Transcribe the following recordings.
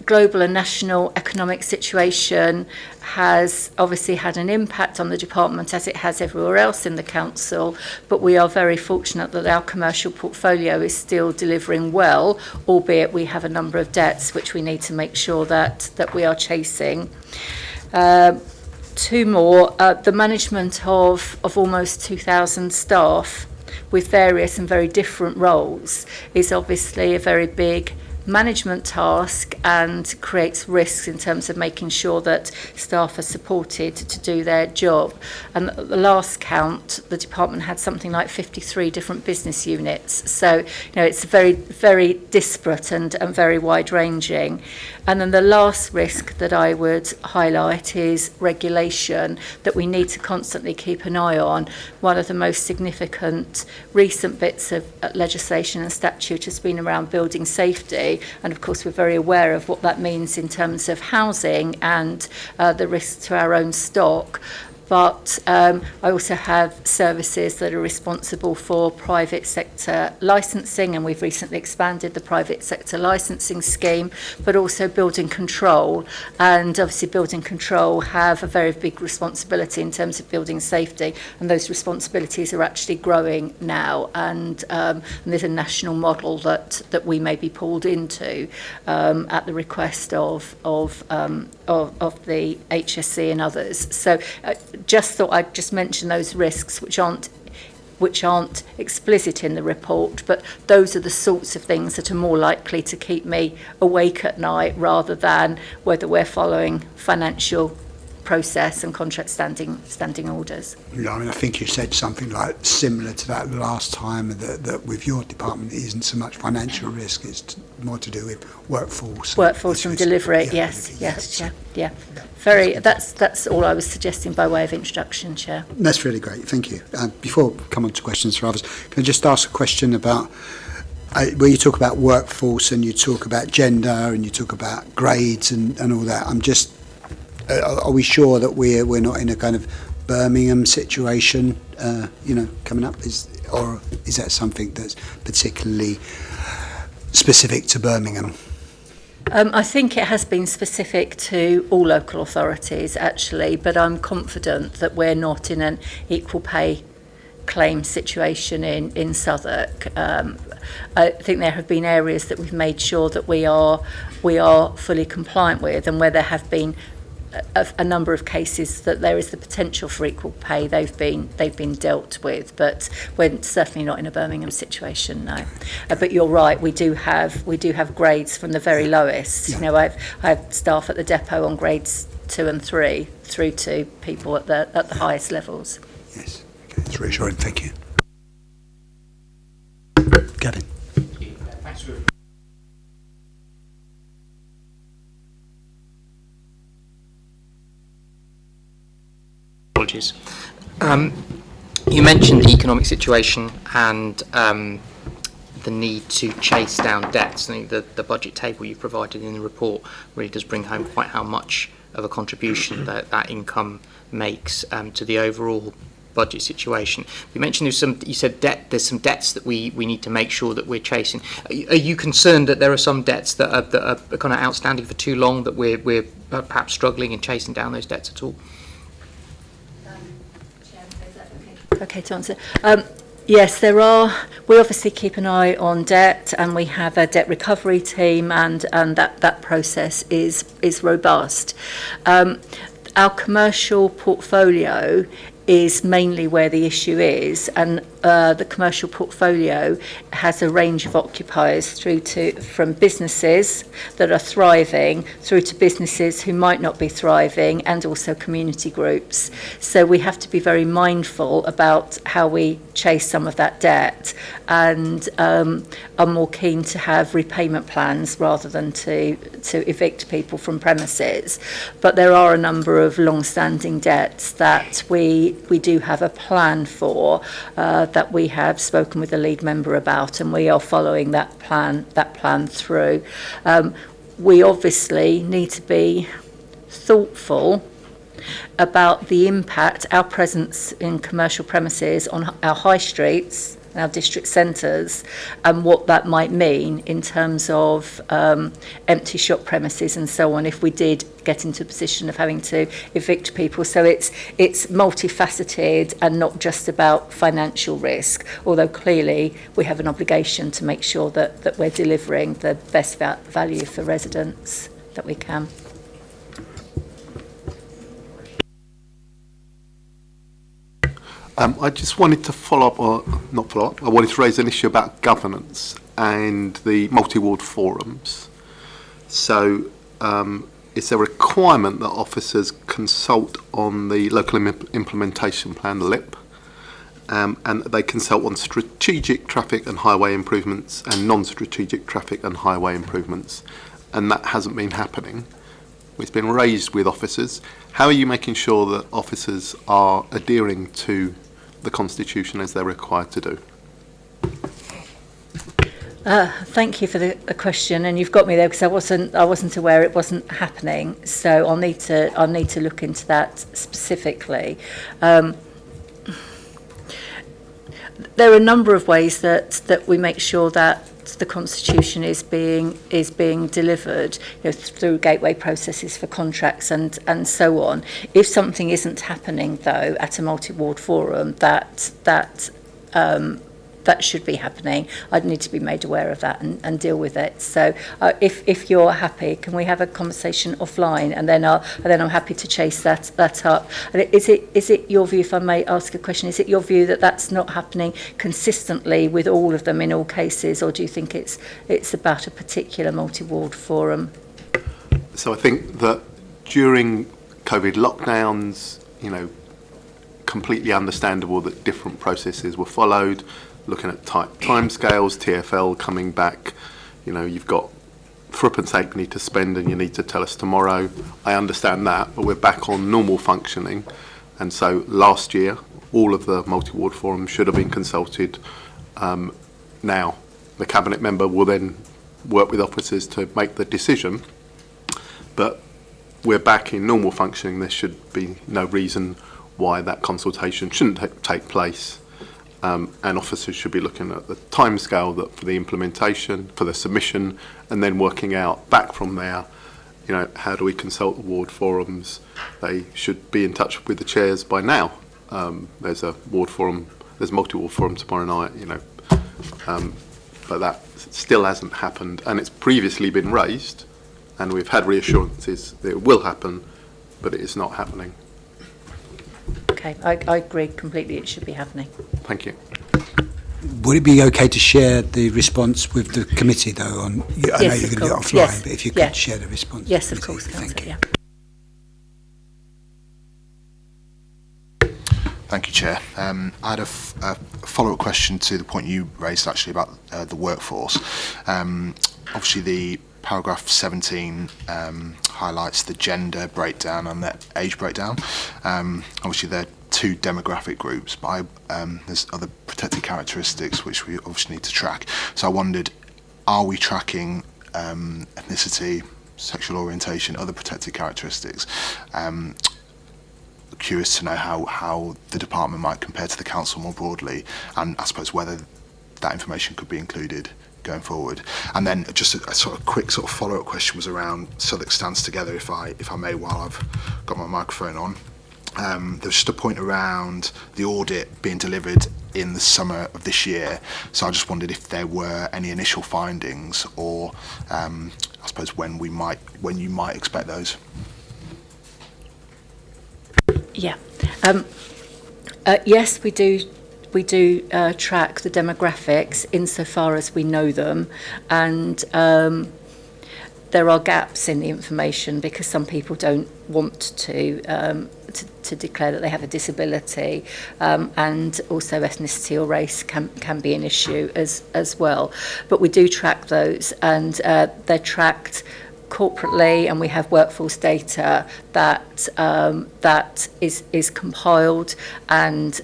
Global and national economic situation has obviously had an impact on the department, as it has everywhere else in the council, but we are very fortunate that our commercial portfolio is still delivering well, albeit we have a number of debts which we need to make sure that we are chasing. Two more, the management of almost 2,000 staff with various and very different roles is obviously a very big management task and creates risks in terms of making sure that staff are supported to do their job. And at the last count, the department had something like 53 different business units. So, it's very, very disparate and very wide-ranging. And then the last risk that I would highlight is regulation, that we need to constantly keep an eye on. One of the most significant recent bits of legislation and statute has been around building safety, and of course we're very aware of what that means in terms of housing and the risks to our own stock. But I also have services that are responsible for private sector licensing, and we've recently expanded the private sector licensing scheme, but also building control. And obviously building control have a very big responsibility in terms of building safety, and those responsibilities are actually growing now. And there's a national model that we may be pulled into at the request of the HSC and others. So just thought I'd just mention those risks which aren't explicit in the report, but those are the sorts of things that are more likely to keep me awake at night rather than whether we're following financial process and contract standing orders. Yeah, I mean, I think you said something like similar to that last time, that with your department it isn't so much financial risk, it's more to do with workforce and delivery. Yes. Very. That's all I was suggesting by way of introduction, Chair. That's really great, thank you. Before we come on to questions for others, can I just ask a question about where you talk about workforce and you talk about gender and you talk about grades and all that? I'm just are we sure that we're not in a kind of Birmingham situation, coming up? Or is that something that's particularly specific to Birmingham? I think it has been specific to all local authorities, actually, but I'm confident that we're not in an equal pay claim situation in Southwark. I think there have been areas that we've made sure that we are fully compliant with, and where there have been a number of cases that there is the potential for equal pay, they've been dealt with, but we're certainly not in a Birmingham situation, no. But you're right, we do have grades from the very lowest. Yeah. I have staff at the depot on grades 2 and 3 through to people at the highest levels. Yes, okay, that's reassuring. Thank you. Gavin. Thanks for apologies. You mentioned the economic situation and the need to chase down debts. I think the budget table you've provided in the report really does bring home quite how much of a contribution that income makes to the overall budget situation. You mentioned you said there's some debts that we need to make sure that we're chasing. Are you concerned that there are some debts that are kind of outstanding for too long, that we're perhaps struggling in chasing down those debts at all? Okay to answer. Yes, there are. We obviously keep an eye on debt, and we have a debt recovery team, and that process is robust. Our commercial portfolio is mainly where the issue is, and the commercial portfolio has a range of occupiers from businesses that are thriving through to businesses who might not be thriving, and also community groups. So we have to be very mindful about how we chase some of that debt, and are more keen to have repayment plans rather than to evict people from premises. But there are a number of long-standing debts that we do have a plan for, that we have spoken with the lead member about, and we are following that plan through. We obviously need to be thoughtful about the impact our presence in commercial premises on our high streets and our district centres, and what that might mean in terms of empty shop premises and so on if we did get into a position of having to evict people. So it's multifaceted and not just about financial risk, although clearly we have an obligation to make sure that we're delivering the best value for residents that we can. I just wanted to I wanted to raise an issue about governance and the multi-ward forums. So it's a requirement that officers consult on the local implementation plan, the LIP, and they consult on strategic traffic and highway improvements and non-strategic traffic and highway improvements, and that hasn't been happening. It's been raised with officers. How are you making sure that officers are adhering to the Constitution as they're required to do? Thank you for the question, and you've got me there because I wasn't aware it wasn't happening. So I'll need to look into that specifically. There are a number of ways that we make sure that the Constitution is being delivered, through gateway processes for contracts and so on. If something isn't happening though at a multi-ward forum, that should be happening, I'd need to be made aware of that and deal with it. So if you're happy, can we have a conversation offline, and then I'm happy to chase that up. And is it your view, if I may ask a question, is it your view that that's not happening consistently with all of them in all cases, or do you think it's about a particular multi-ward forum? So I think that during COVID lockdowns, completely understandable that different processes were followed. Looking at tight timescales, TfL coming back, you've got threepence halfpenny to spend and you need to tell us tomorrow. I understand that, but we're back on normal functioning. And so last year, all of the multi-ward forums should have been consulted. Now, the Cabinet member will then work with officers to make the decision, but we're back in normal functioning. There should be no reason why that consultation shouldn't take place. And officers should be looking at the timescale that for the implementation, for the submission, and then working out back from there, how do we consult the ward forums? They should be in touch with the chairs by now. There's a ward forum, there's multi-ward forum tomorrow night, but that still hasn't happened, and it's previously been raised, and we've had reassurances that it will happen, but it is not happening. Okay, I agree completely, it should be happening. Thank you. Would it be okay to share the response with the committee, though? I know you're going to do it offline, yes. but if you could share the response. Yes, of course. Thank you. Yeah. Thank you, Chair. I had a follow-up question to the point you raised, actually, about the workforce. Obviously, the paragraph 17 highlights the gender breakdown and the age breakdown. Obviously, there are two demographic groups, but there's other protected characteristics which we obviously need to track. So I wondered, are we tracking ethnicity, sexual orientation, other protected characteristics? Curious to know how the department might compare to the council more broadly, and I suppose whether that information could be included going forward. And then just a sort of quick sort of follow-up question was around Southwark Stands Together, if I may, while I've got my microphone on. There's just a point around the audit being delivered in the summer of this year, so I just wondered if there were any initial findings, or I suppose when you might expect those. Yeah. Yes, we do track the demographics insofar as we know them, and there are gaps in the information because some people don't want to declare that they have a disability, and also ethnicity or race can be an issue as well. But we do track those, and they're tracked corporately, and we have workforce data that is compiled, and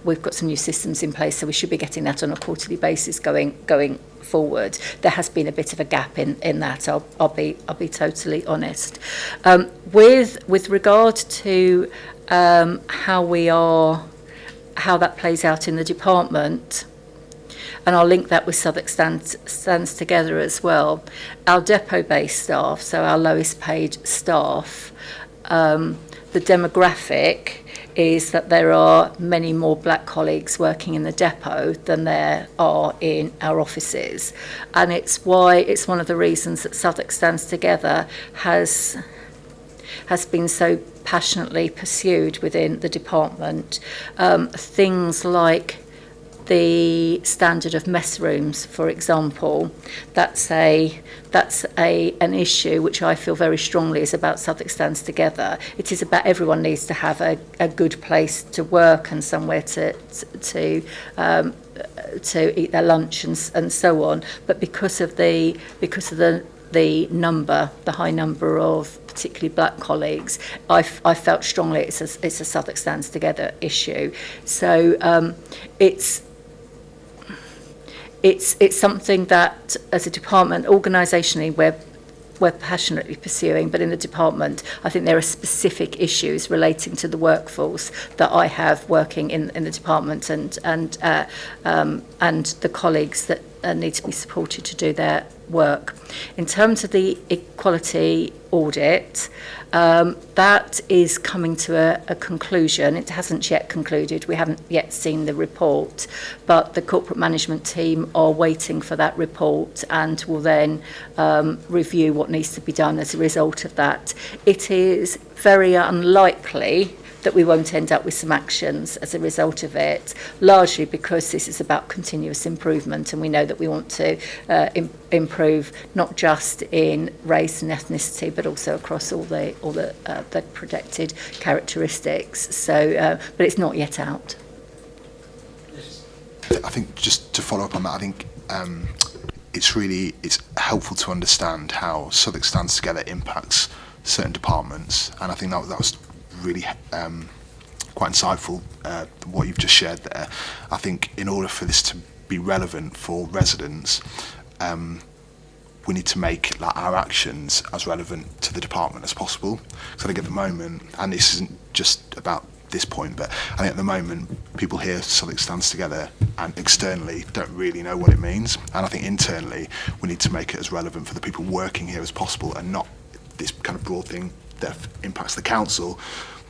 we've got some new systems in place, so we should be getting that on a quarterly basis going forward. There has been a bit of a gap in that. I'll be totally honest. With regard to how that plays out in the department, and I'll link that with Southwark stands together as well. Our depot-based staff, so our lowest paid staff, the demographic is that there are many more black colleagues working in the depot than there are in our offices, and it's one of the reasons that Southwark Stands Together has been so passionately pursued within the department. Things like the standard of mess rooms, for example, that's an issue which I feel very strongly is about Southwark Stands Together. It is about everyone needs to have a good place to work and somewhere to eat their lunch and so on. But because of the high number of particularly black colleagues, I felt strongly it's a Southwark Stands Together issue. So it's something that, as a department, organisationally, we're passionately pursuing, but in the department, I think there are specific issues relating to the workforce that I have working in the department, and the colleagues that need to be supported to do their work. In terms of the equality audit, that is coming to a conclusion. It hasn't yet concluded. We haven't yet seen the report, but the corporate management team are waiting for that report and will then review what needs to be done as a result of that. It is very unlikely that we won't end up with some actions as a result of it, largely because this is about continuous improvement, and we know that we want to improve not just in race and ethnicity, but also across all the protected characteristics. So, but it's not yet out. I think just to follow up on that, I think it's helpful to understand how Southwark Stands Together impacts certain departments, and I think that was really quite insightful what you've just shared there. I think in order for this to be relevant for residents, we need to make our actions as relevant to the department as possible. So I think at the moment, and this isn't just about this point, but I think at the moment people hear Southwark Stands Together and externally don't really know what it means, and I think internally we need to make it as relevant for the people working here as possible, and not this kind of broad thing that impacts the council,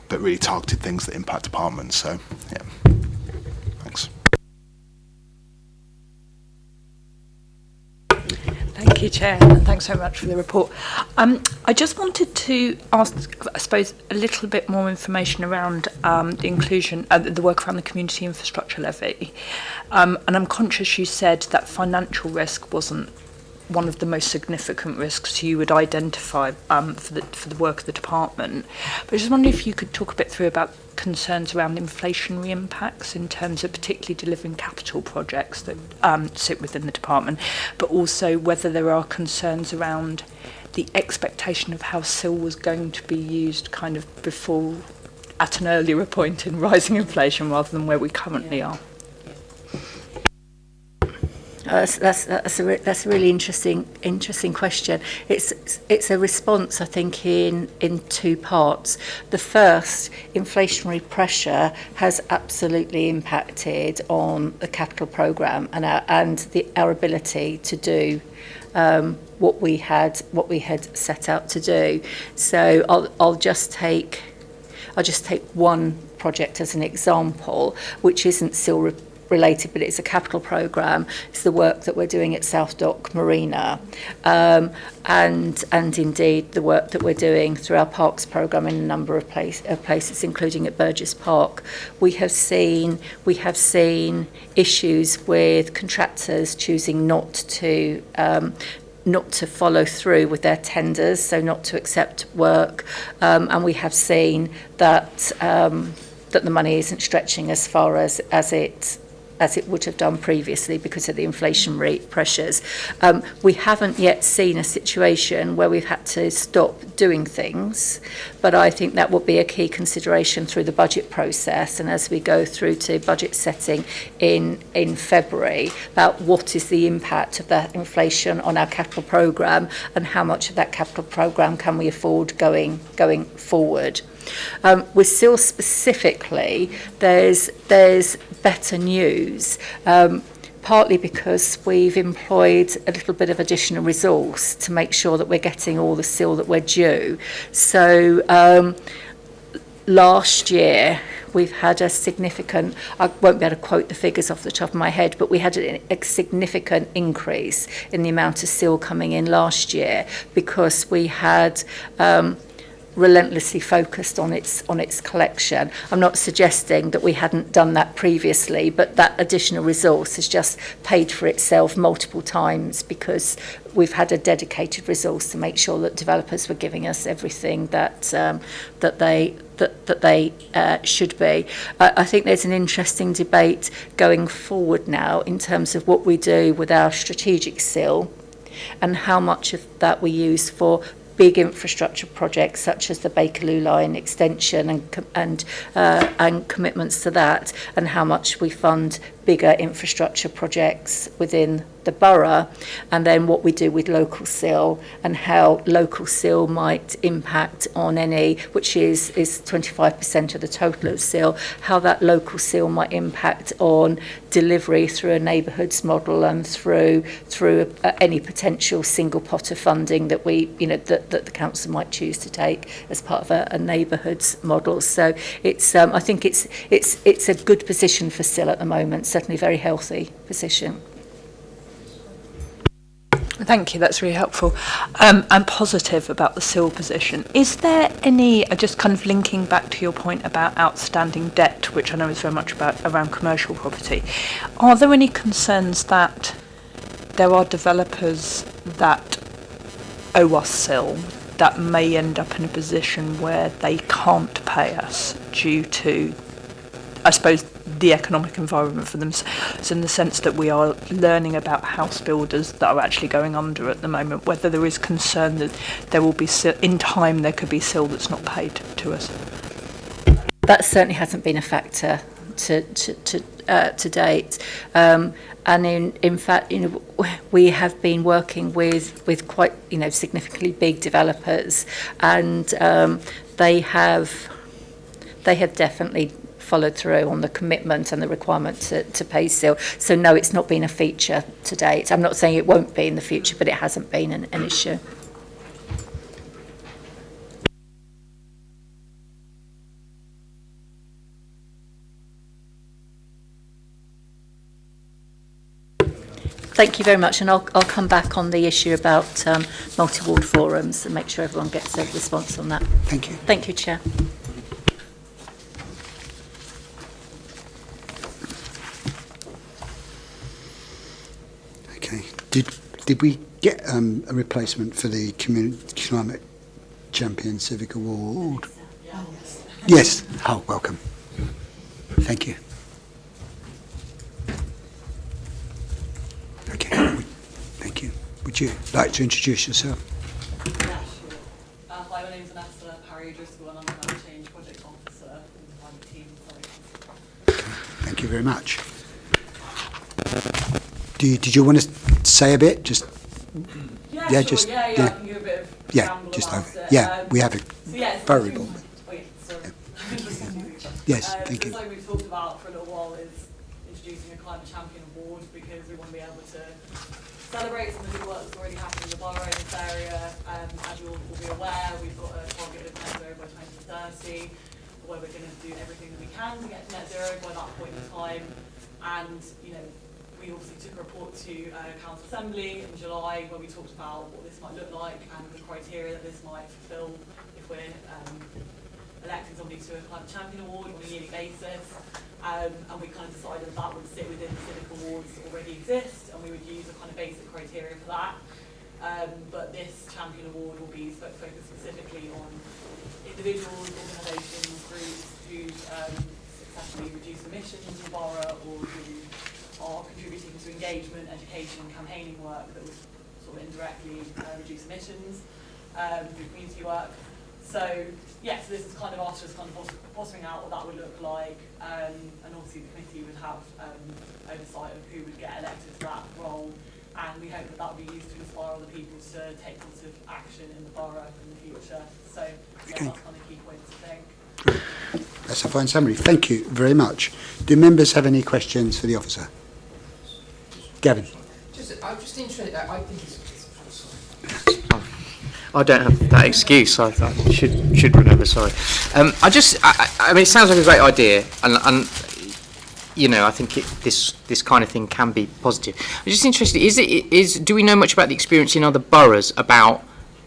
but really targeted things that impact departments. So, yeah, thanks. Thank you, Chair, and thanks so much for the report. I just wanted to ask, I suppose, a little bit more information around the inclusion, the work around the community infrastructure levy. And I'm conscious you said that financial risk wasn't one of the most significant risks you would identify for the work of the department. But I just wonder if you could talk a bit through about concerns around inflationary impacts in terms of particularly delivering capital projects that sit within the department, but also whether there are concerns around the expectation of how SIL was going to be used kind of before, at an earlier point in rising inflation rather than where we currently are. That's a really interesting question. It's a response, I think, in two parts. The first, inflationary pressure has absolutely impacted on the capital programme and our ability to do what we had set out to do. So I'll just take one project as an example, which isn't still related, but it's a capital programme. It's the work that we're doing at Southwark Marina, and indeed the work that we're doing through our parks programme in a number of places, including at Burgess Park. We have seen issues with contractors choosing not to follow through with their tenders, so not to accept work, and we have seen that the money isn't stretching as far as it would have done previously because of the inflationary pressures. We haven't yet seen a situation where we've had to stop doing things, but I think that will be a key consideration through the budget process and as we go through to budget setting in February, about what is the impact of that inflation on our capital programme and how much of that capital programme can we afford going forward. With SIL specifically, there's better news. partly because we've employed a little bit of additional resource to make sure that we're getting all the SIL that we're due. So last year we've had a significant, I won't be able to quote the figures off the top of my head, but we had a significant increase in the amount of SIL coming in last year because we had relentlessly focused on its collection. I'm not suggesting that we hadn't done that previously, but that additional resource has just paid for itself multiple times because we've had a dedicated resource to make sure that developers were giving us everything that they should be. I think there's an interesting debate going forward now in terms of what we do with our strategic SIL and how much of that we use for big infrastructure projects such as the Bakerloo line extension and commitments to that, and how much we fund bigger infrastructure projects within the borough, and then what we do with local SIL and how local SIL might impact on any, which is 25% of the total of SIL, how that local SIL might impact on delivery through a neighbourhoods model and through any potential single pot of funding that that the council might choose to take as part of a neighbourhoods model. So it's I think it's a good position for SIL at the moment, certainly a very healthy position. Thank you, that's really helpful. I'm positive about the SIL position. Is there any, just kind of linking back to your point about outstanding debt, which I know is very much around commercial property, are there any concerns that there are developers that owe us SIL that may end up in a position where they can't pay us due to, I suppose, the economic environment for them, so in the sense that we are learning about house builders that are actually going under at the moment, whether there is concern that there will be in time there could be SIL that's not paid to us? That certainly hasn't been a factor to date, and in fact, we have been working with quite significantly big developers, and they have definitely followed through on the commitment and the requirement to pay SIL. So no, it's not been a feature to date. I'm not saying it won't be in the future, but it hasn't been an issue. Thank you very much, and I'll come back on the issue about multi-ward forums and make sure everyone gets a response on that. Thank you. Thank you, Chair. Okay. Did we get a replacement for the Climate Champion Civic Award? Yes. Oh, welcome. Thank you. Okay. Thank you. Would you like to introduce yourself? Yeah, sure. Hi, my name's Vanessa Parry-Driscoll, and I'm the Climate Change Project Officer in the climate team. Okay. Thank you very much. Did you want to say a bit? Just yeah, yeah, sure. just yeah. I can give a bit of ramble just about over. it. Yeah, we have a variable. Wait, sorry. Yes, thank you. Something we've talked about for a little while is introducing a Climate Champion Award, because we want to be able to celebrate some of the good work that's already happened in the borough in this area. As you all will be aware, we've got a target of net zero by 2030, where we're going to do everything that we can to get to net zero by that point in time. And we also took a report to Council Assembly in July where we talked about what this might look like and the criteria that this might fulfil if we're electing somebody to a Climate Champion Award on a yearly basis. And we kind of decided that would sit within the civic awards that already exist, and we would use a kind of basic criteria for that. But this Champion Award will be focused specifically on individuals, organisations, groups who successfully reduce emissions in the borough, or who are contributing to engagement, education, campaigning work that would sort of indirectly reduce emissions through community work. So yes, this is kind of us just kind of bottoming out what that would look like, and obviously the committee would have oversight of who would get elected to that role, and we hope that that would be used to inspire other people to take positive action in the borough in the future. So yeah, that's kind of key points, I think. That's a fine summary. Thank you very much. Do members have any questions for the officer? Gavin. I'm just interested. I think I don't have that excuse. I should remember. Sorry. I mean, it sounds like a great idea, and I think this kind of thing can be positive. I'm just interested. Do we know much about the experience in other boroughs about?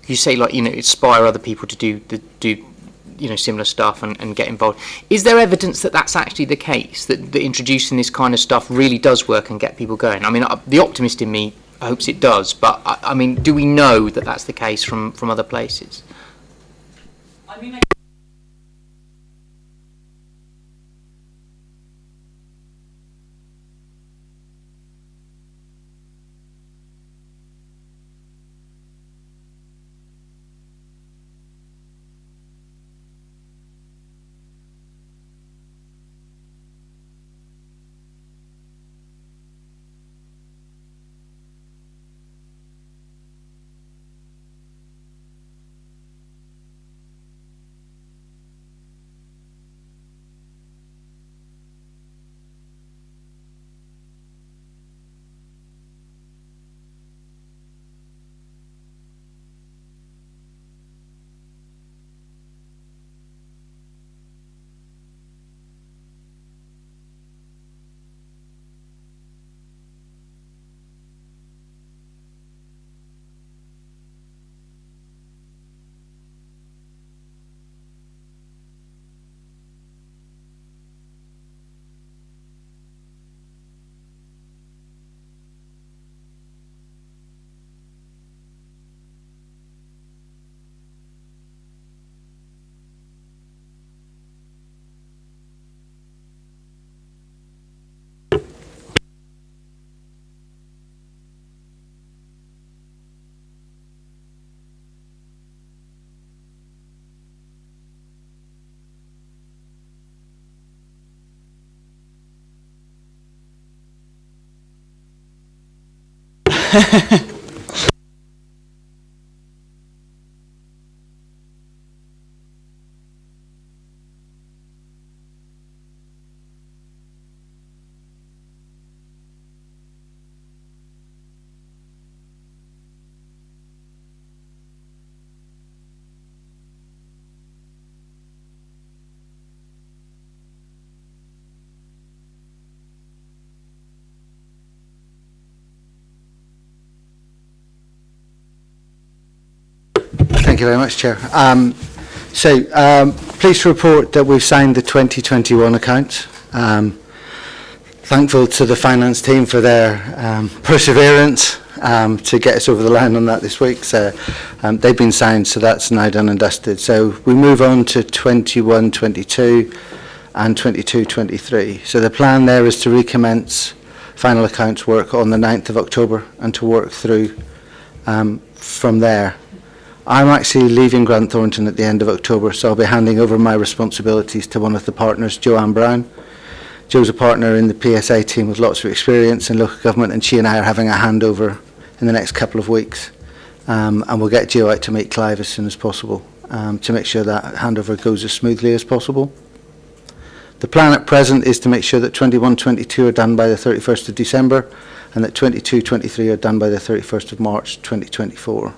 You say inspire other people to do similar stuff and get involved. Is there evidence that that's actually the case, that introducing this kind of stuff really does work and get people going? I mean, the optimist in me hopes it does, but I mean, do we know that that's the case from other places? I mean, Thank you very much, Chair. Pleased to report that we've signed the 2021 accounts. Thankful to the finance team for their perseverance to get us over the line on that this week. So they've been signed, so that's now done and dusted. So we move on to 21-22 and 22-23. So the plan there is to recommence final accounts work on the 9th of October and to work through from there. I'm actually leaving Grant Thornton at the end of October, so I'll be handing over my responsibilities to one of the partners, Joanne Brown. Jo's a partner in the PSA team with lots of experience in local government, and she and I are having a handover in the next couple of weeks. And we'll get Jo out to meet Clive as soon as possible to make sure that handover goes as smoothly as possible. The plan at present is to make sure that 21-22 are done by the 31st of December and that 22-23 are done by the 31st of March 2024.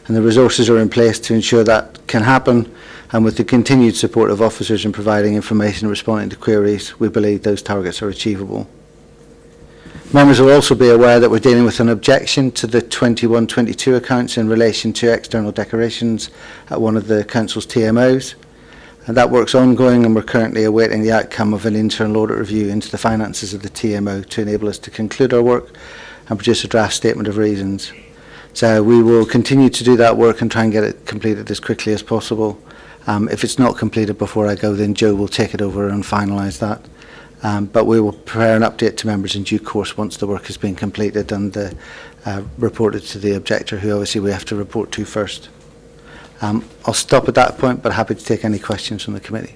And the resources are in place to ensure that can happen, and with the continued support of officers in providing information and responding to queries, we believe those targets are achievable. Members will also be aware that we're dealing with an objection to the 21-22 accounts in relation to external decorations at one of the Council's TMOs. And that work's ongoing, and we're currently awaiting the outcome of an internal audit review into the finances of the TMO to enable us to conclude our work and produce a draft statement of reasons. So we will continue to do that work and try and get it completed as quickly as possible. If it's not completed before I go, then Jo will take it over and finalise that. But we will prepare an update to members in due course once the work has been completed and reported to the objector, who obviously we have to report to first. I'll stop at that point, but happy to take any questions from the committee.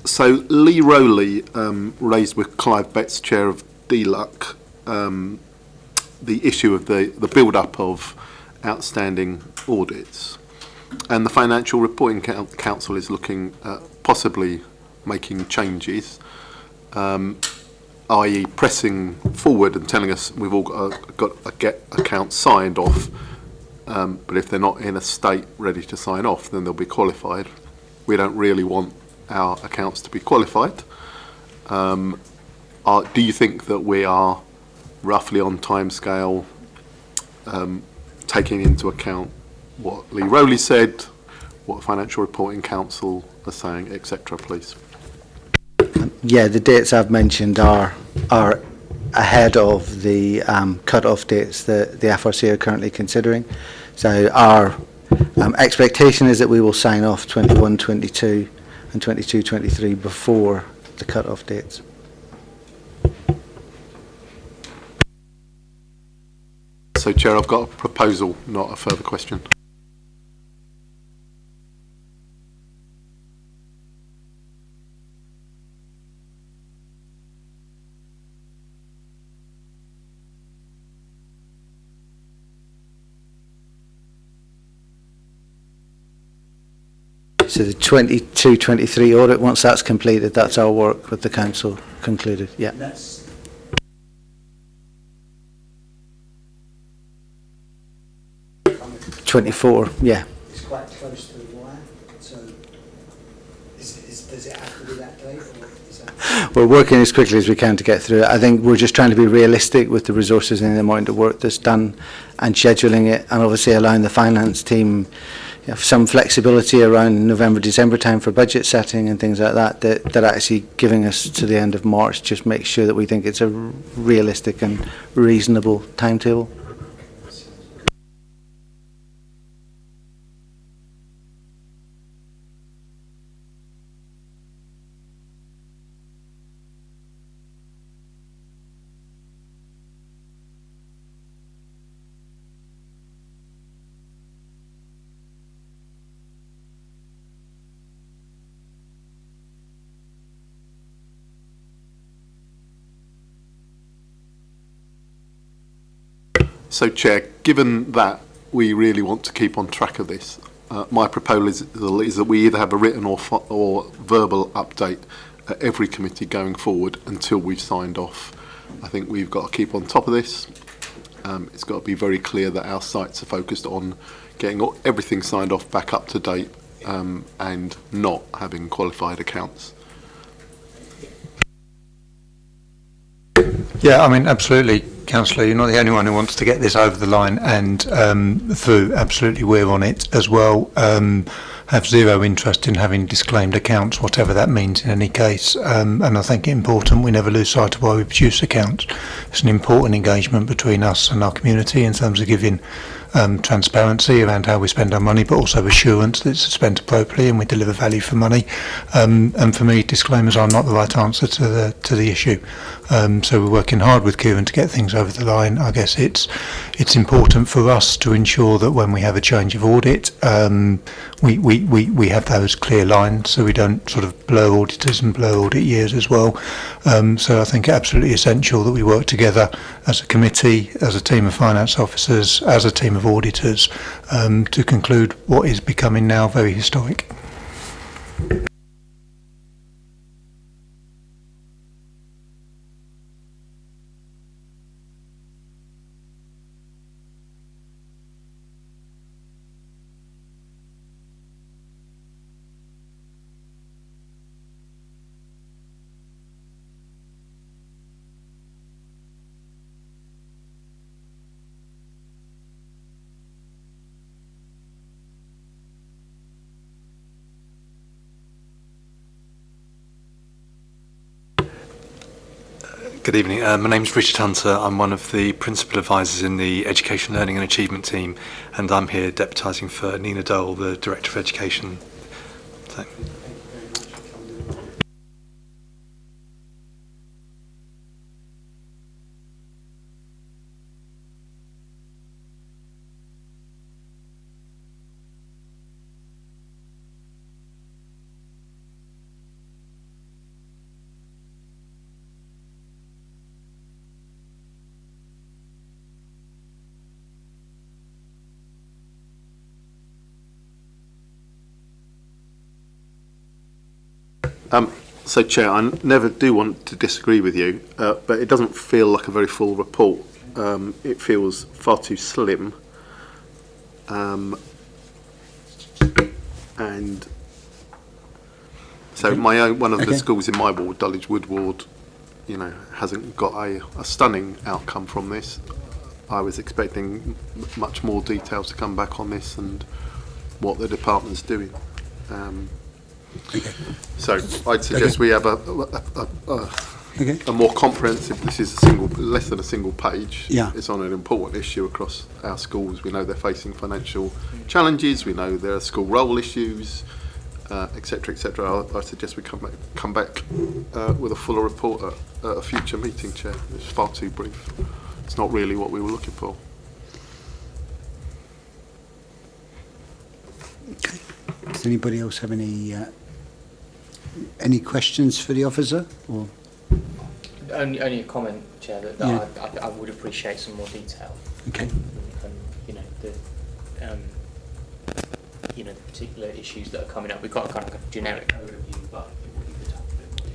So Lee Rowley raised with Clive Betts, Chair of DLUC, the issue of the build-up of outstanding audits. And the Financial Reporting Council is looking at possibly making changes, i.e. pressing forward and telling us we've all got to get accounts signed off, but if they're not in a state ready to sign off, then they'll be qualified. We don't really want our accounts to be qualified. Do you think that we are roughly on timescale, taking into account what Lee Rowley said, what Financial Reporting Council are saying, etc., please? Yeah, the dates I've mentioned are ahead of the cut-off dates that the FRC are currently considering. So our expectation is that we will sign off 21-22 and 22-23 before the cut-off dates. So, Chair, I've got a proposal, not a further question. So the 22-23 audit, once that's completed, that's our work with the council concluded. Yeah. 24, yeah. It's quite close to the wire, so does it have to be that date, or is that... We're working as quickly as we can to get through it. I think we're just trying to be realistic with the resources and the amount of work that's done and scheduling it, and obviously allowing the finance team some flexibility around November, December time for budget setting and things like that, that actually giving us to the end of March just make sure that we think it's a realistic and reasonable timetable. So, Chair, given that we really want to keep on track of this, my proposal is that we either have a written or verbal update at every committee going forward until we've signed off. I think we've got to keep on top of this. It's got to be very clear that our sites are focused on getting everything signed off back up to date, and not having qualified accounts. Yeah, I mean, absolutely, Councillor. You're not the only one who wants to get this over the line and through. Absolutely, we're on it as well. Have zero interest in having disclaimed accounts, whatever that means in any case. And I think it's important we never lose sight of why we produce accounts. It's an important engagement between us and our community in terms of giving transparency around how we spend our money, but also assurance that it's spent appropriately and we deliver value for money. And for me, disclaimers are not the right answer to the issue. So we're working hard with Kieran to get things over the line. I guess it's important for us to ensure that when we have a change of audit, we have those clear lines, so we don't sort of blur auditors and blur audit years as well. So I think it's absolutely essential that we work together as a committee, as a team of finance officers, as a team of auditors, to conclude what is becoming now very historic. Good evening. My name's Richard Hunter. I'm one of the principal advisors in the Education, Learning and Achievement team, and I'm here deputising for Nina Dole, the Director of Education. So. So, Chair, I never do want to disagree with you, but it doesn't feel like a very full report. It feels far too slim. And so one of the schools in my ward, Dulwich Wood Ward, hasn't got a stunning outcome from this. I was expecting much more details to come back on this and what the department's doing. So I'd suggest we have a more comprehensive. This is less than a single page. Yeah. It's on an important issue across our schools. We know they're facing financial challenges. We know there are school role issues, etc., etc. I suggest we come back with a fuller report at a future meeting, Chair. It's far too brief. It's not really what we were looking for. Okay. Does anybody else have any questions for the officer? Or Only a comment, Chair, that I would appreciate some more detail. Okay. The particular issues that are coming up. We've got a kind of generic overview, but it would be good to have a bit more.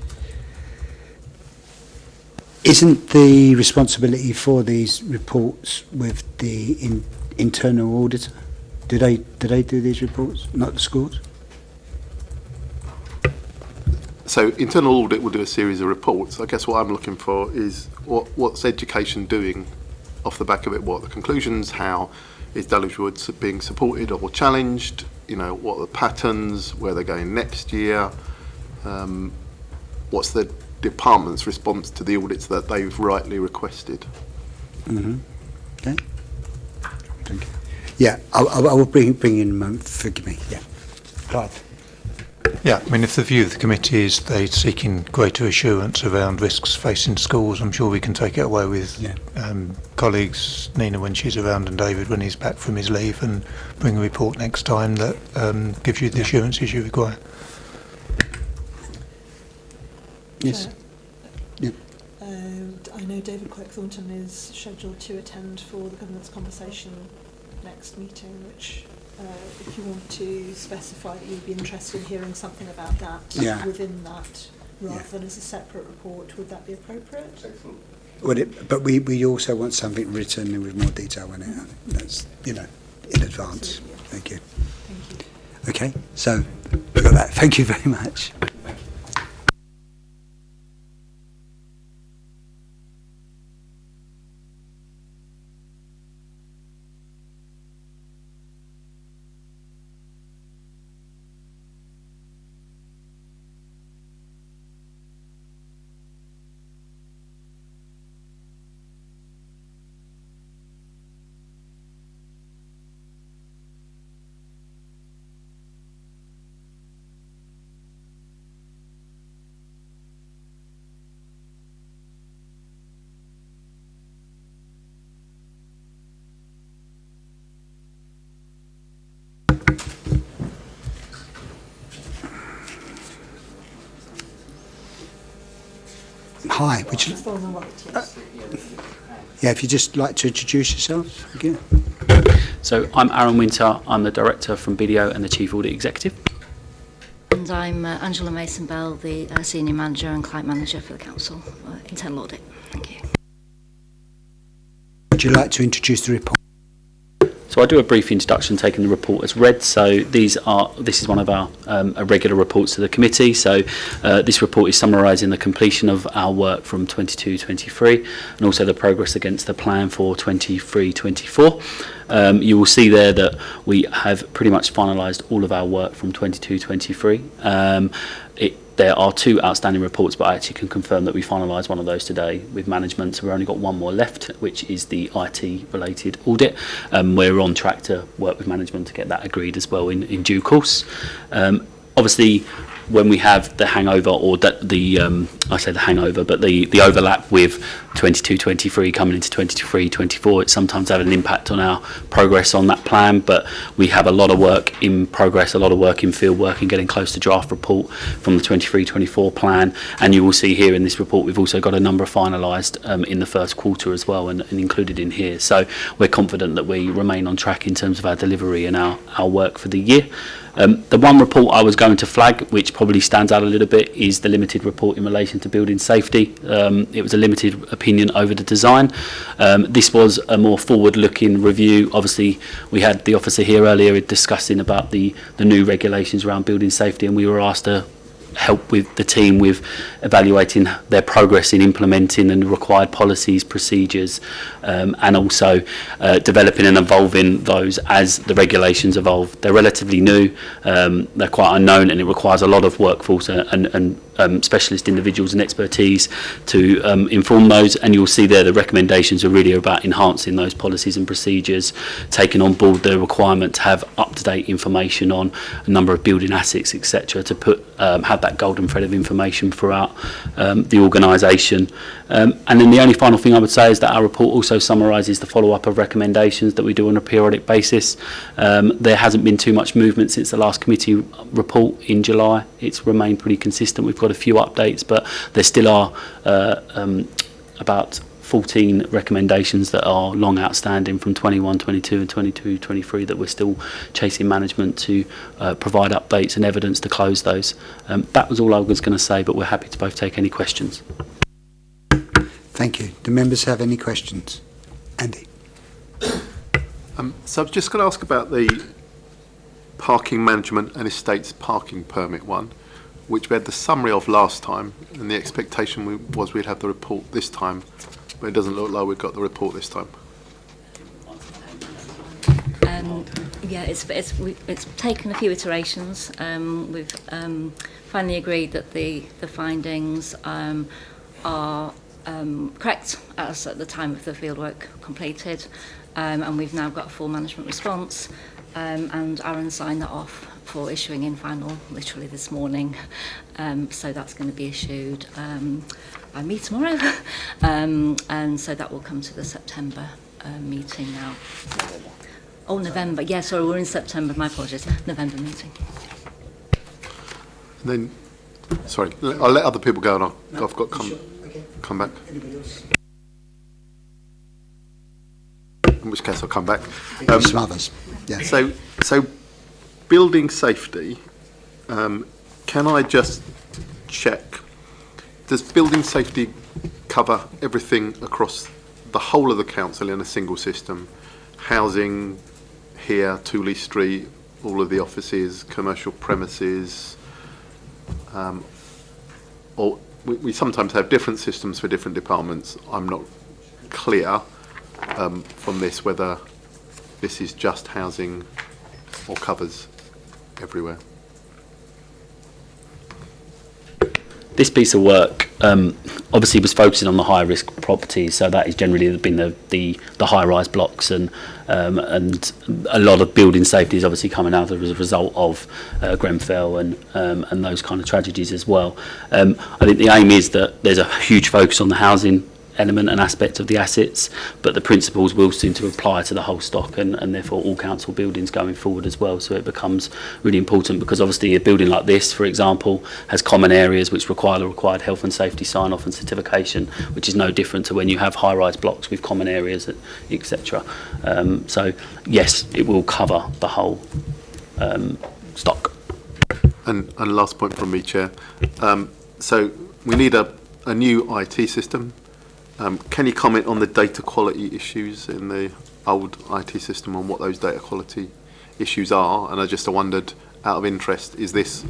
Isn't the responsibility for these reports with the internal auditor? Do they do these reports, not the schools? So internal audit will do a series of reports. I guess what I'm looking for is what's education doing off the back of it? What are the conclusions? How is Dulwich Wood being supported or challenged? What are the patterns? Where they're going next year? What's the department's response to the audits that they've rightly requested? Mm-hmm. Okay. Thank you. Yeah, I will bring in a moment. Forgive me. Yeah. Clive. Yeah, I mean, if the view of the committee is they're seeking greater assurance around risks facing schools, I'm sure we can take it away with colleagues, Nina when she's around and David when he's back from his leave, and bring a report next time that gives you the assurances you require. Yes. Yeah. I know David Quirk-Thornton is scheduled to attend for the governance conversation next meeting, which if you want to specify that you'd be interested in hearing something about that within that, rather than as a separate report, would that be appropriate? Excellent. But we also want something written with more detail in it. That's in advance. Absolutely. Thank you. Thank you. Okay, so we've got that. Thank you very much. Hi, would you? If you'd just like to introduce yourself again. So I'm Aaron Winter, I'm the Director from BDO and the Chief Audit Executive. And I'm Angela Mason-Bell, the Senior Manager and Client Manager for the Council for Internal Audit. Thank you. Would you like to introduce the report? So I do a brief introduction, taking the report as read. So this is one of our regular reports to the committee. So this report is summarising the completion of our work from 22-23 and also the progress against the plan for 23-24. You will see there that we have pretty much finalised all of our work from 22-23. There are two outstanding reports, but I actually can confirm that we finalised one of those today with management. So we've only got one more left, which is the IT-related audit. We're on track to work with management to get that agreed as well in due course. Obviously, when we have the hangover or that I say the hangover, but the overlap with 22-23 coming into 23-24, it's sometimes had an impact on our progress on that plan. But we have a lot of work in progress, a lot of work in field work, and getting close to draft report from the 23-24 plan. And you will see here in this report, we've also got a number finalised in the first quarter as well, and included in here. So we're confident that we remain on track in terms of our delivery and our work for the year. The one report I was going to flag, which probably stands out a little bit, is the limited report in relation to building safety. It was a limited opinion over the design. This was a more forward-looking review. Obviously, we had the officer here earlier discussing about the new regulations around building safety, and we were asked to help with the team with evaluating their progress in implementing and required policies, procedures, and also developing and evolving those as the regulations evolve. They're relatively new, they're quite unknown, and it requires a lot of workforce and specialist individuals and expertise to inform those. And you'll see there the recommendations are really about enhancing those policies and procedures, taking on board the requirement to have up-to-date information on a number of building assets, etc., to put have that golden thread of information throughout the organisation. And then the only final thing I would say is that our report also summarises the follow-up of recommendations that we do on a periodic basis. There hasn't been too much movement since the last committee report in July. It's remained pretty consistent. We've got a few updates, but there still are about 14 recommendations that are long outstanding from 21-22 and 22-23 that we're still chasing management to provide updates and evidence to close those. That was all I was going to say, but we're happy to both take any questions. Thank you. Do members have any questions? Andy. So I'm just going to ask about the parking management and estates parking permit one, which we had the summary of last time, and the expectation was we'd have the report this time, but it doesn't look like we've got the report this time. Yeah, it's taken a few iterations. We've finally agreed that the findings are correct as at the time of the fieldwork completed, and we've now got a full management response, and Aaron signed that off for issuing in final literally this morning, so that's going to be issued by me tomorrow, and so that will come to the September meeting now. Oh, November, yeah, sorry, we're in September, my apologies, November meeting. And then, sorry, I'll let other people go, and I've got come back. Anybody else? In which case I'll come back. Some others. Yeah. So building safety, can I just check, does building safety cover everything across the whole of the council in a single system? Housing here, Tooley Street, all of the offices, commercial premises, or we sometimes have different systems for different departments. I'm not clear from this whether this is just housing or covers everywhere. This piece of work obviously was focusing on the high risk properties, so that has generally been the high rise blocks, and a lot of building safety is obviously coming out as a result of Grenfell and those kind of tragedies as well. I think the aim is that there's a huge focus on the housing element and aspect of the assets, but the principles will seem to apply to the whole stock and therefore all council buildings going forward as well. So it becomes really important, because obviously a building like this, for example, has common areas which require the required health and safety sign-off and certification, which is no different to when you have high-rise blocks with common areas, etc. So yes, it will cover the whole stock. And last point from me, Chair. So we need a new IT system. Can you comment on the data quality issues in the old IT system, on what those data quality issues are? And I just wondered, out of interest, is this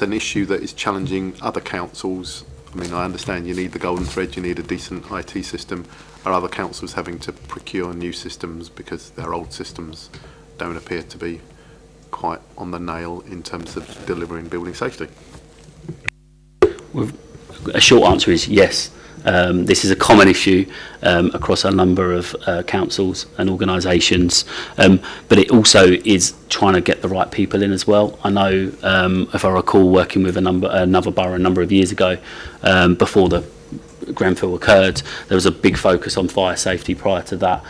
an issue that is challenging other councils? I mean, I understand you need the golden thread, you need a decent IT system. Are other councils having to procure new systems because their old systems don't appear to be quite on the nail in terms of delivering building safety? A short answer is yes. This is a common issue across a number of councils and organisations, but it also is trying to get the right people in as well. I know, if I recall, working with another borough a number of years ago, before the Grenfell occurred, there was a big focus on fire safety prior to that.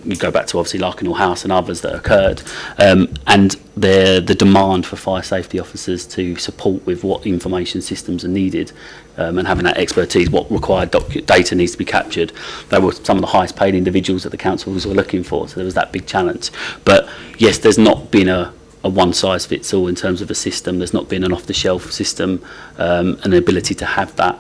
You go back to obviously Larkinall House and others that occurred, and the demand for fire safety officers to support with what information systems are needed, and having that expertise, what required data needs to be captured. They were some of the highest paid individuals that the councils were looking for, so there was that big challenge. But yes, there's not been a one size fits all in terms of a system. There's not been an off the shelf system, and the ability to have that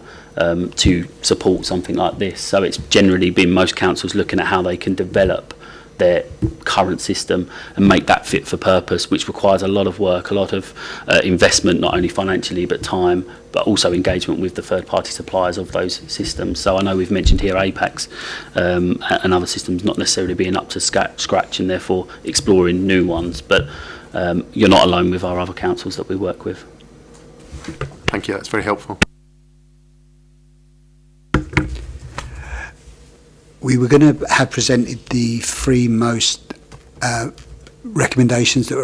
to support something like this. So it's generally been most councils looking at how they can develop their current system and make that fit for purpose, which requires a lot of work, a lot of investment, not only financially but time, but also engagement with the third-party suppliers of those systems. So I know we've mentioned here APACs and other systems not necessarily being up to scratch and therefore exploring new ones, but you're not alone with our other councils that we work with. Thank you, that's very helpful. We were going to have presented the three most recommendations that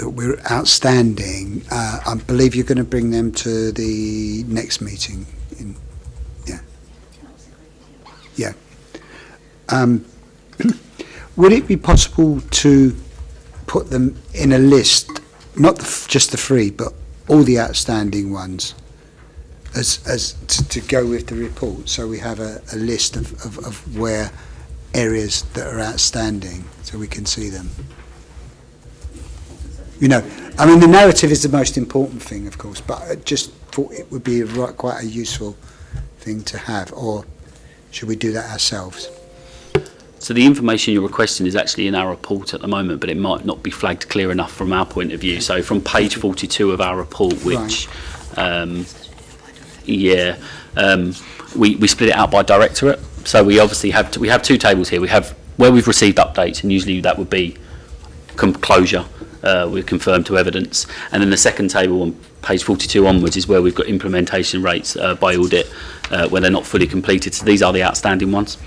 were outstanding. I believe you're going to bring them to the next meeting. Yeah. Would it be possible to put them in a list, not just the three, but all the outstanding ones, as to go with the report, so we have a list of where areas that are outstanding, so we can see them. You know, I mean, the narrative is the most important thing, of course, but I just thought it would be quite a useful thing to have. Or should we do that ourselves? So the information you're requesting is actually in our report at the moment, but it might not be flagged clear enough from our point of view. So from page 42 of our report, which we split it out by directorate. So we obviously have two tables here. We have where we've received updates, and usually that would be closure, we're confirmed to evidence, and then the second table on page 42 onwards is where we've got implementation rates by audit, where they're not fully completed. So these are the outstanding ones,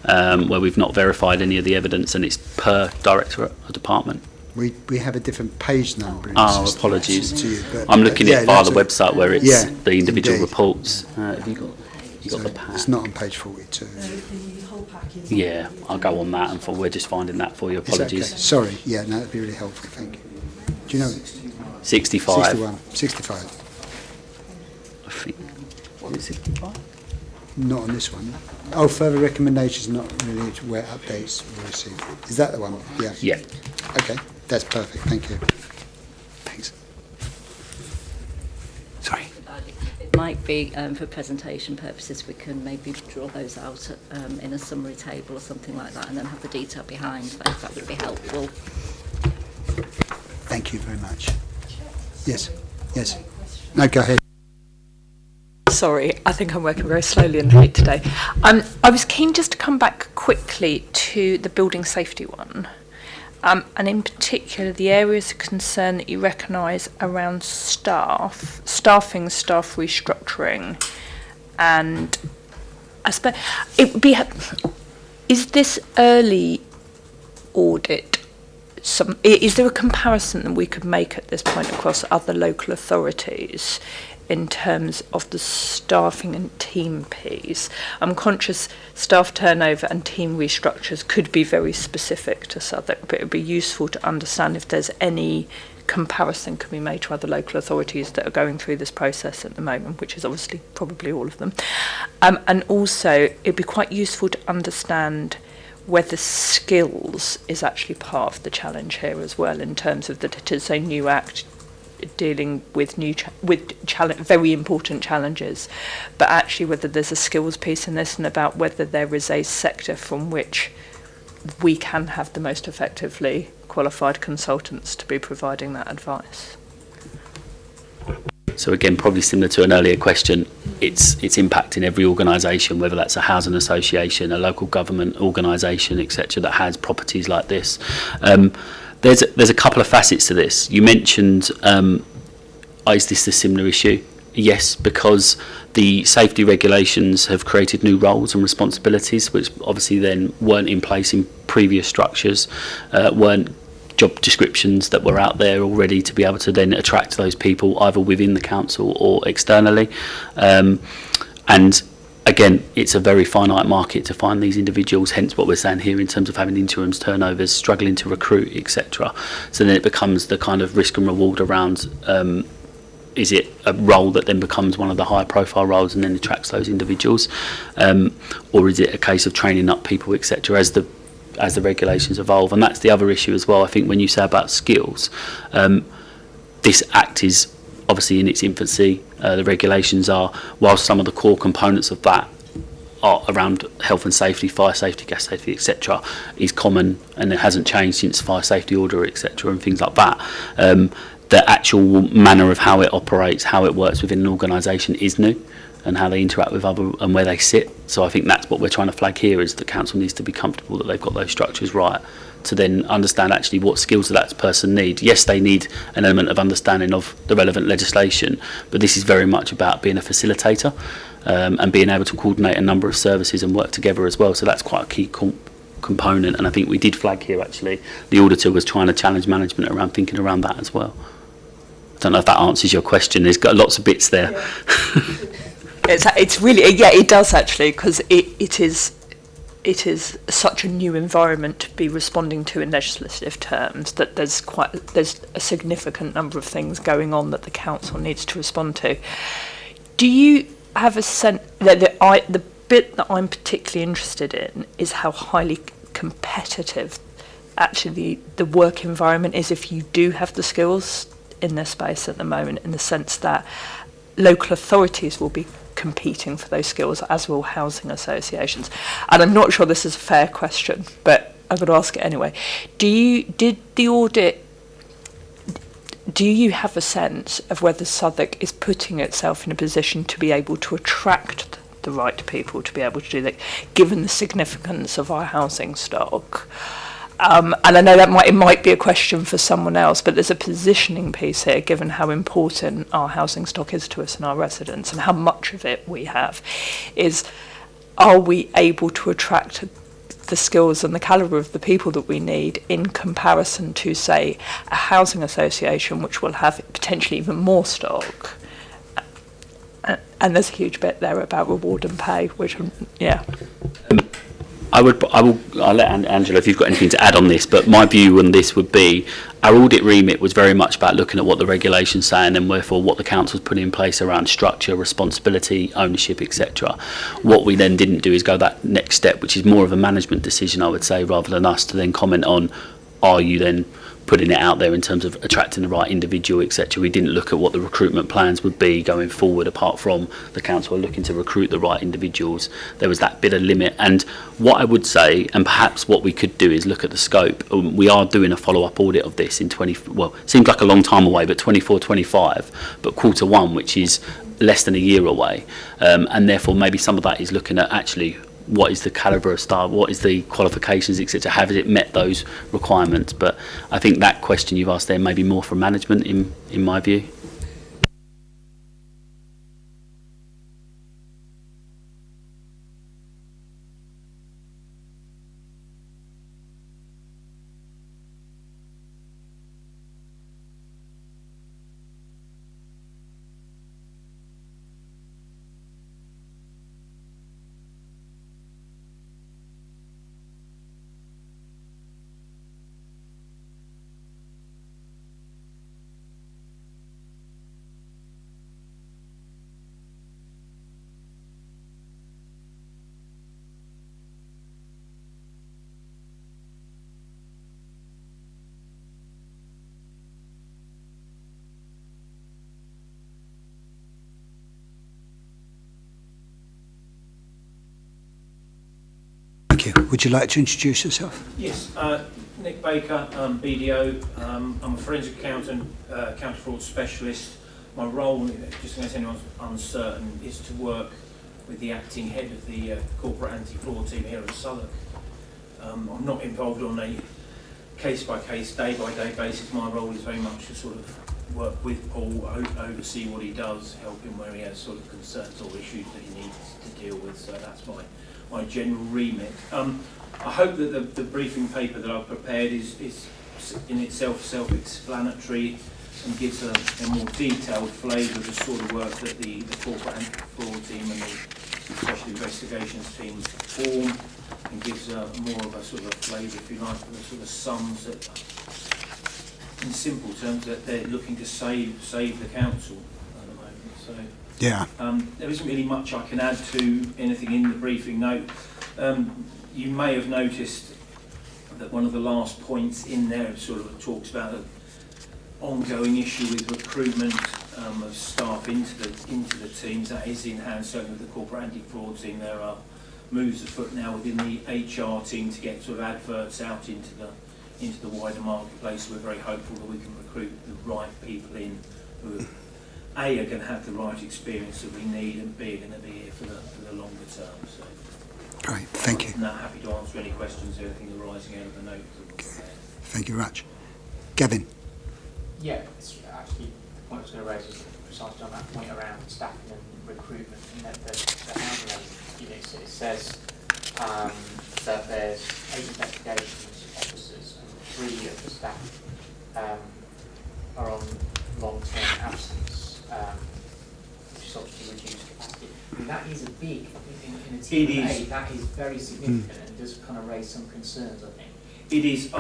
where we've not verified any of the evidence, and it's per directorate or department. We have a different page number. Oh, apologies. To you, but, I'm looking at via the website where it's the individual indeed. Reports. Have you got the pack? It's not on page 42. The whole pack is. Yeah, I'll go on that, and we're just finding that for you. Apologies. Okay. Sorry, yeah, no, that'd be really helpful, thank you. Do you know? 65. 65. I think. What is 65? Not on this one. Oh, further recommendations not really where updates were received. Is that the one? Yeah. Yeah. Okay, that's perfect, thank you. Thanks. Sorry. It might be, for presentation purposes, we can maybe draw those out in a summary table or something like that, and then have the detail behind. That would be helpful. Thank you very much. Yes, yes. No, go ahead. Sorry, I think I'm working very slowly and late today. I was keen just to come back quickly to the building safety one, and in particular the areas of concern that you recognise around staffing, staff restructuring, and I suppose it would be, is this early audit, is there a comparison that we could make at this point across other local authorities in terms of the staffing and team piece? I'm conscious staff turnover and team restructures could be very specific to Southwark, but it would be useful to understand if there's any comparison can be made to other local authorities that are going through this process at the moment, which is obviously probably all of them. And also, it'd be quite useful to understand whether skills is actually part of the challenge here as well, in terms of that it is a new act dealing with very important challenges, but actually whether there's a skills piece in this, and about whether there is a sector from which we can have the most effectively qualified consultants to be providing that advice. So again, probably similar to an earlier question, it's impacting every organisation, whether that's a housing association, a local government organisation, etc., that has properties like this. There's a couple of facets to this. You mentioned, is this a similar issue? yes, because the safety regulations have created new roles and responsibilities, which obviously then weren't in place in previous structures, weren't job descriptions that were out there already to be able to then attract those people either within the council or externally. And again, it's a very finite market to find these individuals, hence what we're saying here in terms of having interims, turnovers, struggling to recruit, etc. So then it becomes the kind of risk and reward around, is it a role that then becomes one of the high profile roles and then attracts those individuals, or is it a case of training up people, etc., as the regulations evolve? And that's the other issue as well. I think when you say about skills, this Act is obviously in its infancy. The regulations are, while some of the core components of that are around health and safety, fire safety, gas safety, etc., is common and it hasn't changed since fire safety order, etc., and things like that. The actual manner of how it operates, how it works within an organisation is new, and how they interact with other and where they sit. So I think that's what we're trying to flag here, is the council needs to be comfortable that they've got those structures right to then understand actually what skills that person need. Yes, they need an element of understanding of the relevant legislation, but this is very much about being a facilitator and being able to coordinate a number of services and work together as well. So that's quite a key component, and I think we did flag here actually the auditor was trying to challenge management around thinking around that as well. I don't know if that answers your question. There's got lots of bits there. Yeah. It's really, yeah, it does actually, because it is such a new environment to be responding to in legislative terms that there's a significant number of things going on that the council needs to respond to. Do you have a sense that the bit that I'm particularly interested in is how highly competitive actually the work environment is if you do have the skills in this space at the moment, in the sense that local authorities will be competing for those skills, as will housing associations. And I'm not sure this is a fair question, but I've got to ask it anyway. Do you have a sense of whether Southwark is putting itself in a position to be able to attract the right people to be able to do that, given the significance of our housing stock? And I know that it might be a question for someone else, but there's a positioning piece here, given how important our housing stock is to us and our residents, and how much of it we have. Are we able to attract the skills and the calibre of the people that we need in comparison to, say, a housing association, which will have potentially even more stock? And there's a huge bit there about reward and pay, which, yeah. I'll let Angela, if you've got anything to add on this, but my view on this would be our audit remit was very much about looking at what the regulations say and then therefore what the council's put in place around structure, responsibility, ownership, etc. What we then didn't do is go that next step, which is more of a management decision, I would say, rather than us to then comment on, are you then putting it out there in terms of attracting the right individual, etc. We didn't look at what the recruitment plans would be going forward, apart from the council looking to recruit the right individuals. There was that bit of limit. And what I would say, and perhaps what we could do, is look at the scope. We are doing a follow-up audit of this in seems like a long time away, but 24-25, but Q1, which is less than a year away. And therefore maybe some of that is looking at actually what is the calibre of staff, what is the qualifications, etc. Have it met those requirements? But I think that question you've asked there may be more for management in my view. Would you like to introduce yourself? Yes, Nick Baker, BDO. I'm a forensic accountant, counter fraud specialist. My role, just in case anyone's uncertain, is to work with the acting head of the corporate anti-fraud team here at Southwark. I'm not involved on a case-by-case, day-by-day basis. My role is very much to sort of work with Paul, oversee what he does, help him where he has sort of concerns or issues that he needs to deal with. So that's my general remit. I hope that the briefing paper that I've prepared is in itself self-explanatory and gives a more detailed flavour of the sort of work that the corporate anti-fraud team and the special investigations team perform, and gives more of a sort of a flavour, if you like, of the sort of sums that, in simple terms, that they're looking to save the council at the moment. So Yeah. there isn't really much I can add to anything in the briefing note. You may have noticed that one of the last points in there sort of talks about an ongoing issue with recruitment of staff into the teams. That is in hand, certainly with the corporate anti-fraud team. There are moves afoot now within the HR team to get sort of adverts out into the wider marketplace. We're very hopeful that we can recruit the right people in who A, are going to have the right experience that we need, and B, are going to be here for the longer term. So, Great, thank you. I'm now happy to answer any questions, anything arising out of the notes. Thank you very much. Gavin? Yeah, it's actually the point I was going to raise is precisely on that point around staffing and recruitment, and that the housing units, it says that there's 8 investigations officers and 3 of the staff are on long-term absence, which is obviously reduced capacity. I mean, that is a big, in a team of 8, that is very significant and does kind of raise some concerns, I think. It is.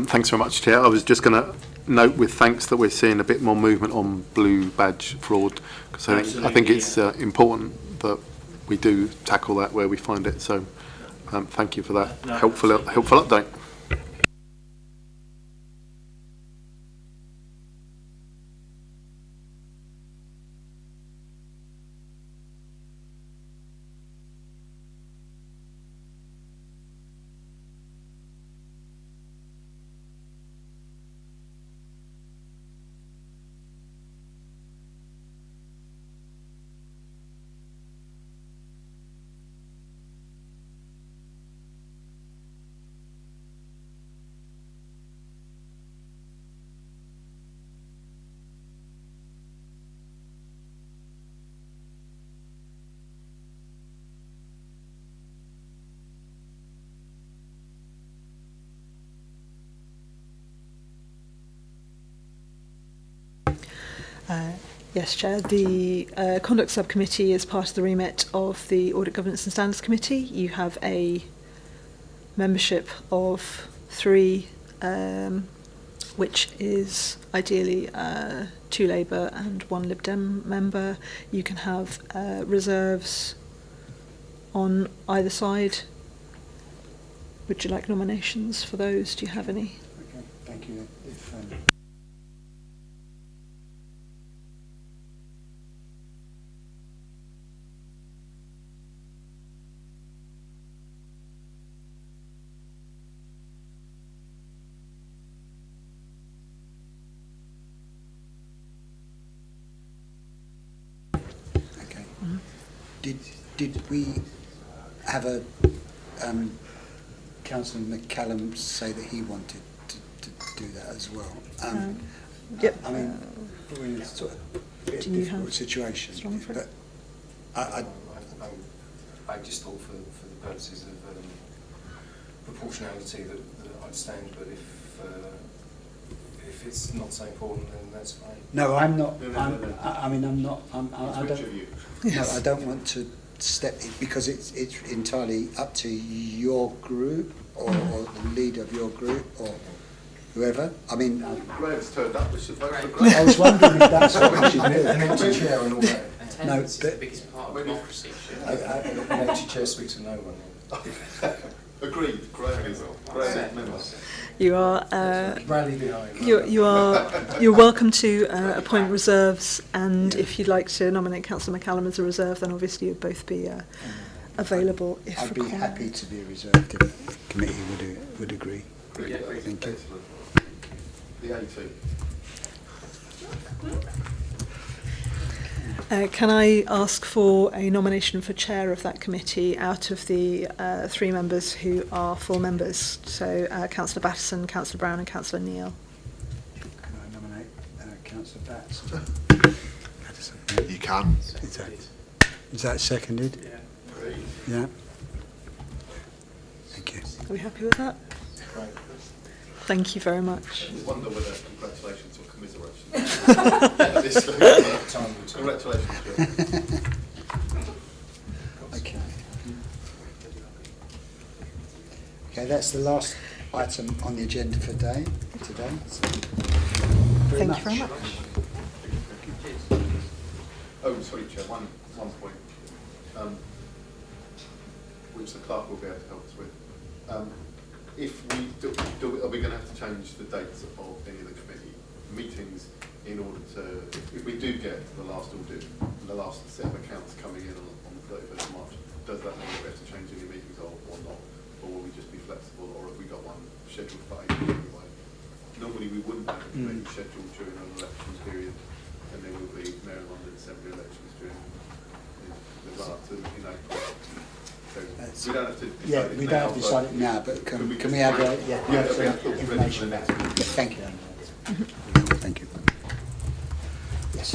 Thanks very much, Chair. I was just going to note with thanks that we're seeing a bit more movement on blue badge fraud, because I think it's important that we do tackle that where we find it. So thank you for that helpful update. Yes, Chair. The Conduct Subcommittee is part of the remit of the Audit, Governance and Standards Committee. You have a membership of 3, which is ideally 2 Labour and 1 Lib Dem member. You can have reserves on either side. Would you like nominations for those? Do you have any? Okay, thank you. Did we have a Councillor McCallum say that he wanted to do that as well? Yep. I mean, we're in a sort of bit difficult situation. But I just thought for the purposes of proportionality that I'd stand, but if it's not so important, then that's fine. No, I'm not. No. I'm not. I don't. No, I don't want to step in because it's entirely up to your group or the leader of your group or whoever. I mean, Graham's turned up. We should vote for Graham. I was wondering if that's what we should do. An empty chair and all that. No, Attendance is the biggest part of democracy. An empty chair speaks to no one. Agreed. Graham is member. You are rally behind. you're welcome to appoint reserves, and if you'd like to nominate Councillor McCallum as a reserve, then obviously you'd both be available if I'd be required. happy to be reserved if the committee would agree. Yeah, Thank you. The A2. Can I ask for a nomination for chair of that committee out of the 3 members who are full members? So Councillor Batterson, Councillor Brown and Councillor Neal. Can I nominate Councillor Batterson? You can. Is that seconded? Yeah. Yeah. Thank you. Are we happy with that? Right. Thank you very much. I wonder whether congratulations or commiserations. Congratulations. Okay. Okay, that's the last item on the agenda for today. So, Thank you very much. Oh, sorry, Chair, one point, which the clerk will be able to help us with. If we are we going to have to change the dates of any of the committee meetings in order to, if we do get the last audit, the last set of accounts coming in on the 31st of March, does that mean we have to change any meetings or not? Or will we just be flexible, or have we got one scheduled for April anyway? Normally we wouldn't have a committee scheduled during an election period, and there will be Mayor of London Assembly elections during the run up to, you know. So we don't have to decide yeah, it we now, don't have to decide it now, but can we have some information about it? Yeah, thank you. Thank you. Yes.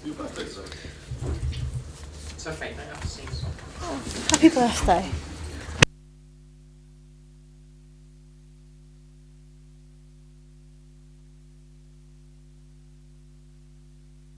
Your birthday, sir. It's okay, no, I've seen some. Happy birthday.